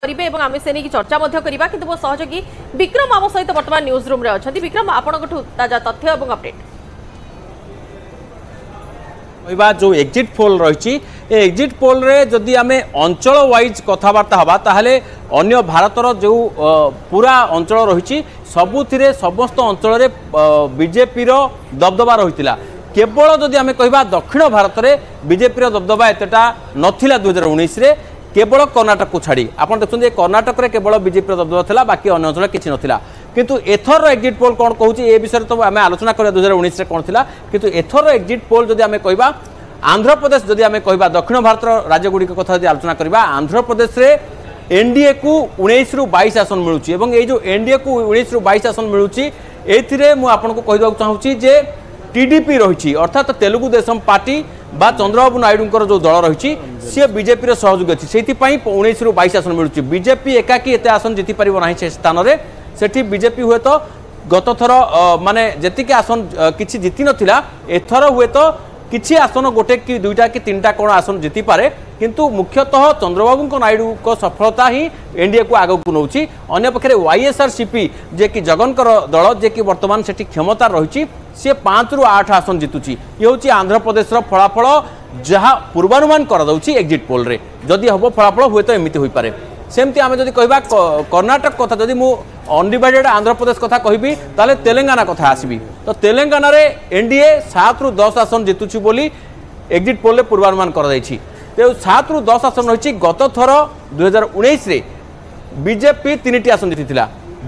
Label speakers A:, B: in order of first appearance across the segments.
A: करेंगे और आम से नहीं चर्चा करवा कि मो सहयोगी विक्रम आम सहित बर्तमान न्यूज रूम अच्छा विक्रम आपठू ताजा तथ्य और अपडेट
B: जो एग्जिट पोल रही एग्जिट पोल रे जदि आम अंचल वाइज कथबार्ता हवा ताहले अन्य भारतर जो पूरा अंचल रही सबुथिरे समस्त अंचल बीजेपी दबदबा रही केवल जदि आम कह दक्षिण भारत में बीजेपी दबदबा एतटा नथिला 2019 रे केवल कर्णाटक को छाड़ी आप देखते कर्णाटक में केवल बीजेपी दबदबा था बाकी अन्य अंचल किसी नाला किंतु एथर एग्जिट पोल कौन कहूँ ए विषय तो आम आलोचना करा 2019 कौन था किंतु एथर एग्जिट पोल जदि आम कह आंध्र प्रदेश जदि आम कह दक्षिण भारत राज्यगुड़िक कथा जब आलोचना करवा आंध्र प्रदेश रे एनडीए को 19 रु 22 आसन मिलूँ ये जो एनडीए को 19 रु 22 आसन मिलूँ ये मुझे कहीदा चाहूँगी जे टीडीपी रही अर्थात तेलुगु देशम पार्टी बा चंद्रबाबू नायडू जो दल रही सी बीजेपी सहयोगी अच्छी से 19 रु 22 आसन मिलूँ बीजेपी एकाकी एत आसन जीति पार ना से स्थान में सेठी बीजेपी हुए तो गत थर माने जी आसन किसी जीति नाला एथर हुए तो किसी आसन गोटे कि दुईटा कि तीनटा कौन आसन जीति पारे किंतु मुख्यतः चंद्रबाबू नायडू को सफलता ही एनडीए को आग को नौची अन्य पक्षे वाईएसआरसीपी जे कि जगनकर दल जे कि वर्तमान से क्षमता रही सी 5 रु 8 आसन जितुची ये हूँ आंध्र प्रदेश फलाफल जहाँ पूर्वानुमान कर एग्जिट पोल रे जदि हम फलाफल हुए तो एमती हो पारे सेमती आम जब कह कर्णाटक कथा जदि मु अनडिवाइडेड आंध्र प्रदेश कथा कहबी ताले तेलंगाना कथा आसबी तो तेलंगाना रे एनडीए 7 रु 10 आसन जितुची बोली एग्जिट पोल पूर्वानुमान कर 7 रु 10 आसन रही गत थर 2019 रे बीजेपी 3टी आसन जीति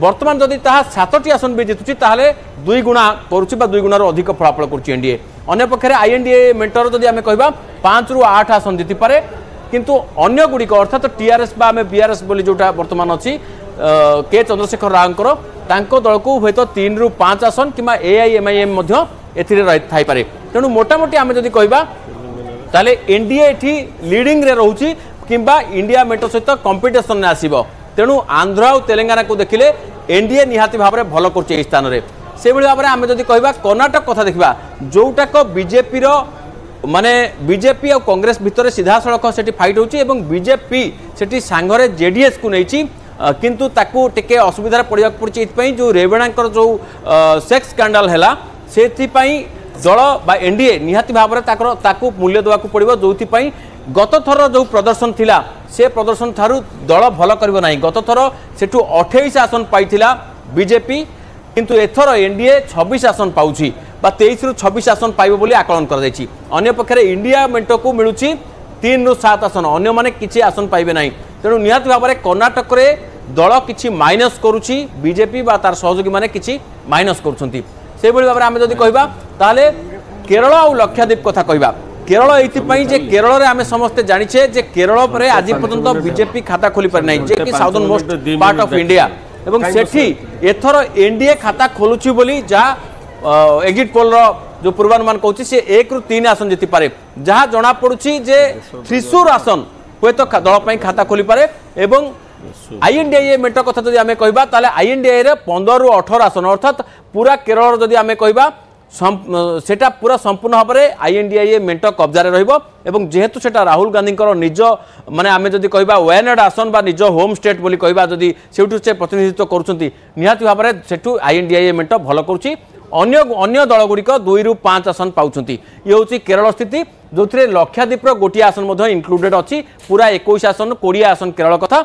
B: वर्तमान जदि 7टी आसन भी जीतुची ताहले 2 गुणा करुच्ची 2 गुणार अधिक फलाफल करुच्ची एनडीए अन्य पक्षे आईएनडीए मेंटर जदि आम कह 5 रु 8 आसन जीति पारे किंतु अन्य गुड़िक अर्थात टीआरएस बा आम बीआरएस बोली जोटा वर्तमान अच्छी के चंद्रशेखर राव दल को हूँ तो 3 रु 5 आसन कि एआईएमआईएम थाईपे तेणु मोटामोटी आम जदि कह ताले एनडीए एठी लीडिंग रे रहउची किंबा इंडिया मेट्रो सहित कंपटीशन में आसीबो तेणु आंध्र और तेलंगाना को देखिले एनडीए निहाती भाव में भल कर स्थान में से भाव में आम जदि कह कर्णाटक कथा देखा जोटाक बीजेपी माने बीजेपी और कांग्रेस भितर सीधा सड़क से फाइट होची बीजेपी से सांगरे जेडीएस को नहीं किंतु ताकू टिके असुविधा पड़ा पड़ी जो रेवणांकर जो सेक्स स्कैंडल है से दल बा एनडीए निहाती भाव में ताकू मूल्य देवाक पड़ो जो गत थर जो प्रदर्शन थिला से प्रदर्शन थारू दल भल कर गत थर से 28 आसन पाइथिला बीजेपी किंतु एथर एनडीए 26 आसन पाउछि बा 23 रु 26 आसन पाइबो बोली आकलन कर दैछि अन्य पक्षरे इंडिया मेंटो को मिलुछि 3 रु 7 आसन अन्य माने किछि आसन पाइबे नाही तेणु निहाती भाव में कर्णाटक रे दल किछि माइनस करुछि बीजेपी बा तार सहयोगी माने किछि माइनस करुछंती से भाव में आम जदि कहबा ताले केरल और लक्षद्वीप कथा कहबा केरल एइथिपाई जे केरल रे आमे समस्ते जानिछे जे केरल पर आज पर्यंत बीजेपी खाता खोली पारि नाही जे कि southern most part of India एवं सेठी एथर एनडीए खाता खोलुछि बोली जा एग्जिट पोल रो जो पूर्वानुमान कहूँ सी 1 रु 3 आसन जीति पारे जहाँ जना पड़ुछि जे त्रिशूर आसन हुए तो दल खाता खोली पारे एवं आईएनडीए मेंटर कथा जदि आमे कहबा ताले आईएनडीए रे 15 रु 18 आसन अर्थात पूरा केरल जदि आमे कहबा सेटा पूरा संपूर्ण भाव में आईएनडीए मेंट कब्जा रहिबो जेहेतु सेटा राहुल गांधी निज माने आमे जदि कहबा वायनाड आसन बा निज होम स्टेट बोली कहबा जदि सेठु से प्रतिनिधित्व करुछंती निहाती भाव में सेठु आईएनडीए मेंट भल करुछि अन्य दल गुड़िक 2 रु 5 आसन पाउछंती ये हूँ केरल स्थिति जो लक्षद्वीप गोटे आसन इनक्लूडेड अच्छी पूरा 21 आसन 20 आसन केरल कथा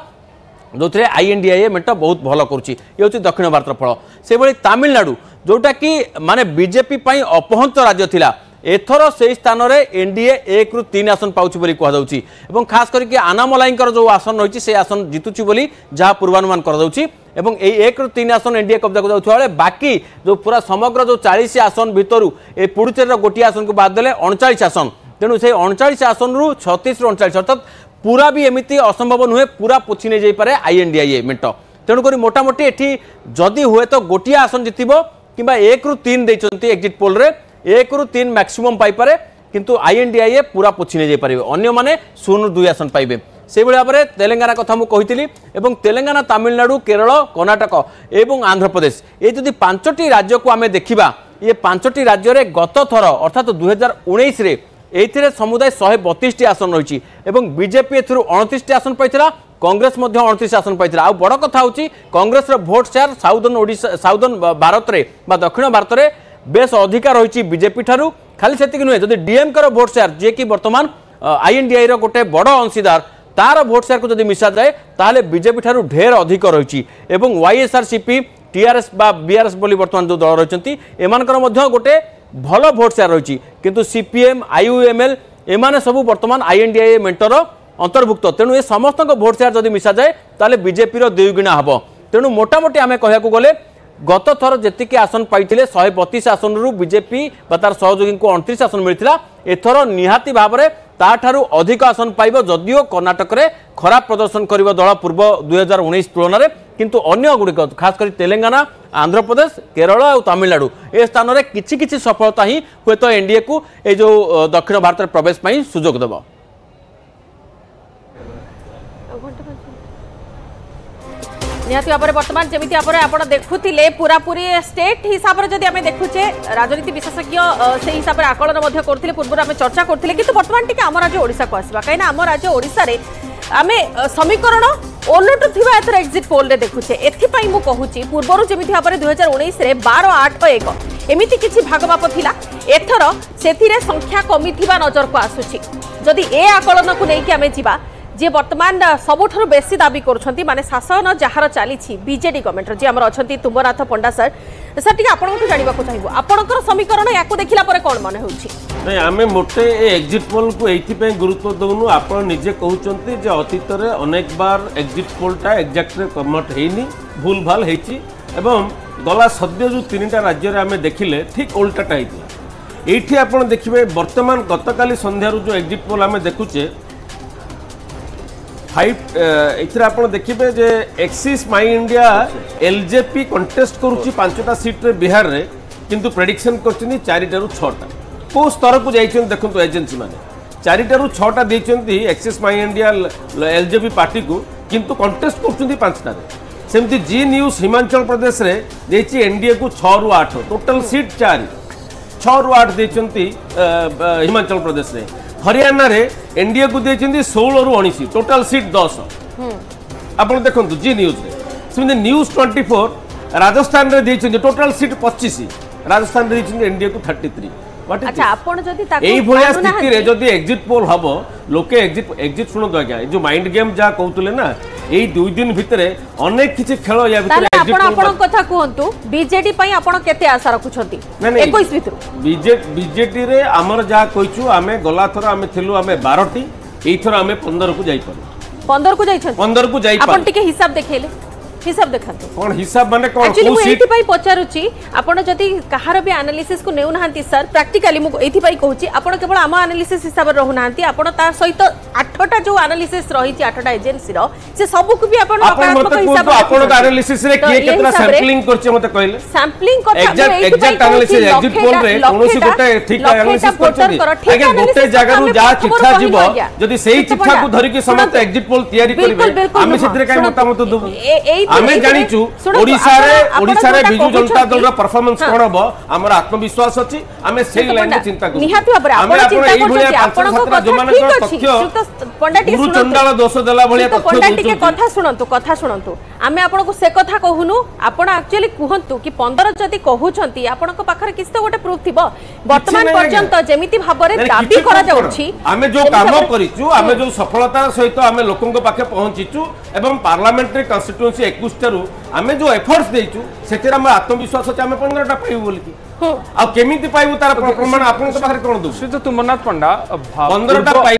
B: जो आईएनडीए मेंट बहुत भल करुच्ची ये हूँ दक्षिण भारत फल से भाई तमिलनाडु जोटा कि माने बीजेपी अपहंत राज्य थिला एथर से स्थान में एनडीए 1 रु 3 आसन पाउछि बोली कहुछि एवं खास करके आनामलाईंकर जो आसन रही से आसन जितुछि बोली जहाँ पूर्वानुमान कर एवं 1 रु 3 आसन एनडीए कब्जा कर बाकी जो पूरा समग्र जो 40 आसन भितर ए पुडुचेरी गोटे आसन को बाद देले 39 आसन तेणु से 39 आसन रु 36 रु 39 अर्थात पूरा भी एमती असंभव नुहे पूरा पोछि नहीं जापे आईएनडीए मेंट तेणुक मोटामोटी एटी जदि हुए तो गोटे आसन जितब कि 1 रु 3 देइछंती एग्जिट पोल रे 1 रु 3 मैक्सिमम पाइपे किंतु आईएनडीए पूरा पोछि नहीं जापे अन्य माने 0 रु 2 आसन पाइबे से भाव में तेलंगाना कथा मुझे तेलंगाना तमिलनाडु केरल कर्णाटक एवं आंध्र प्रदेश ये जदि 5टी राज्य को आम देखा ये 5टी राज्य में गत थर अर्थात 2019 रे समुदाय 132 आसन रही बीजेपी 29 आसन पाई कांग्रेस 29 आसन पाई आ बड़ कथा हूँ Congress vote share southern Bharat में दक्षिण भारत में बेस अधिका रही बीजेपी ठारू खाली से नुहे जदि डीएमके भोट शेयर जी कि बर्तमान आईएनडीआई गोटे बड़ अंशीदार तार भोट शेयर को जब मिसा जाए ताहले बीजेपी ठारू ढेर अधिक रही वाईएसआरसीपी टीआरएस बा बीआरएस बोली बर्तमान जो दल रही एमानकर गोटे भल भोट शेयर रही किंतु सीपीएम आईयूएमएल एमाने सब बर्तमान आईएनडीआई मेंटर अंतर्भुक्त तेणु ए समस्त भोट शेयर जब मिसा जाए ताहले बीजेपी दुई गुणा हम तेणु मोटामोटी आम कह गले गत थर जी आसन पाई 132 आसन रु बीजेपी तार सहयोगी को 29 आसन मिलता एथर निहाती भाव में ताठारू अधिक आसन पाइब जदियो कर्णाटक में खराब प्रदर्शन कर दल पूर्व 2019 तुलन में किंतु अन्य गुड़िक खासकर तेलंगाना आंध्र प्रदेश केरल और तमिलनाडु ए स्थान में किछि सफलता ही हुए तो एनडीए को ये जो दक्षिण भारत में प्रवेश पाई सुजोग देव
A: निहाती भाव में बर्तमान जमी भाव में आप देखुले पूरा पूरी स्टेट हिसाब से जब आम देखुचे राजनीति विशेषज्ञ से हिसाब से आकलन करते पूर्व आम चर्चा करते कि बर्तमान टी आम राज्य ओडिशा को आसवा कहीं आम राज्य ओडिशा रे आम समीकरण ओलटुवा एथर एक्जिट पोल रे देखुचे एथिपाई मु कहूची पूर्वर जमी भाव में 2019 रे 12, 8 और 1 एमिति किछि भागमाप थिला एथर सेथिरे संख्या कमी थिबा नजर को आसुची जदि ए आकलन को लेकिन आम जीवा जे वर्तमान सबुठ बेसी दाबी करुछंती माने शासन जहार चली बीजेडी गवर्नमेंट जी आमर अच्छा तुंबनाथ पंडा सर सर टी आपको जानवा चाहिए आपंकर समीकरण या देखला कौन मन हो
C: आम मोटे एक्जिट पोल को ये गुरुत्व दौनु आप निजे कहते जे अतीत में अनेक बार एक्जिट पोलटा एक्जाक्ट कन्वर्ट होनी भूल भाल एवं गला सद्य जो 3टा राज्य में आम देखिले ठीक उल्टाटा होता ये आप देखिए बर्तमान गतकाली संध्यार जो एक्जिट पोल आम देखुचे 5 एथर आप देखिए जे Axis my India LJP contest करुच्ची 5टा सीट रे बिहार रे किंतु प्रेडिक्शन करछनी 4टारू 6टा को स्तर को जाइछन देखंतु एजेंसी माने 4टारू 6टा देछंती Axis my India LJP party को किंतु कंटेस्ट करछंती 5टा रे सेमती जी न्यूज हिमाचल प्रदेश रे देछि एनडीए को 6 रू 8 टोटल सीट 6 रू 8 देछंती हिमाचल प्रदेश रे हरियाणा रे एनडीए को देछंती 16 रू 19 टोटल सीट 10 आपण देखंतु जी न्यूज रे सेमती न्यूज 24 राजस्थान रे देछंती टोटल सीट 25 राजस्थान रे देछंती एनडीए को 33
A: अच्छा आपण जदी ताको
C: एई भलिया स्थिति रे जदी एक्जिट पोल हबो लोके एक्जिट सुनो तो आज्ञा जो माइंड गेम जा कहउतले ना एई 2 दिन भितरे अनेक किछि खेल या भितरे एक्जिट पोल
A: आपण कथा कहंतु बीजेडी पई आपण केते आशा रखुछंती 21 भितरु
C: बीजेडी रे हमर जा कहिछु आमे गला थरा आमे थिलु आमे 12 टी एई थरा आमे 15 को जाई पारु
A: 15 को जाइछन
C: 15 को जाई पारु
A: आपण टिके हिसाब देखेले हिसाब देखंतु
C: कोन हिसाब माने कोन
A: एक्चुअली एथि पई पचारुची आपण जदी कहार भी एनालिसिस को नेउ नाहंती सर प्रैक्टिकली मु एथि पई कहूची आपण केवल आम एनालिसिस हिसाब रे रहु नाहंती आपण ता सहित 8टा जो एनालिसिस रही 8टा एजेंसी रो से सब को भी आपण नकारात्मक हिसाब
C: आपण एनालिसिस रे के केतना सैंपलिंग करछे मते कहले
A: सैंपलिंग कथा
C: एग्जैक्ट एनालिसिस एक्जिट पोल रे कोनोसी गोटे ठीक एनालिसिस करछी आगे गोटे जगह रु जा चिट्ठा जीवो जदी सेही चिट्ठा को धरि के समस्त एक्जिट पोल तयारी करिवे आमे सेतरे काय मतामत दबु आमे जानिचु ओडिसा रे बिजू जनता दल रा परफॉर्मेंस कोन हबो हमर आत्मविश्वास अछि आमे सेही लाइन रे चिंता करू
A: निहाती भाबरे आपण चिंता करछी आपण को कथा तथ्य पंडाटी
C: गुरु चंडाल दोष देला भलिया तथ्य
A: पंडाटी के कथा सुनंतु आमे आपण को से कथा कहूनु आपण एक्चुअली कहंतु कि 15 जदी कहउछंती आपण को पाखरे किछ तो गोटे प्रूफ थिबो वर्तमान पर्यंत जेमिति भाबरे दाबी करा जाउछि
C: आमे जो काम करिचु आमे जो सफलता सहित आमे लोकंक पाखे पहुंचिचु एवं पार्लियामेंट्री कन्स्टिट्यूएंसी 21 रू आमे जो एफर्ट्स देइचु सेतेरा हम आत्मविश्वास अछि आमे 15टा पाइबु बोली की आ केमिति पाइबु तार प्रमाण आपन के पाखरे कोन दउ
D: तुंबनाथ पंडा
C: 15टा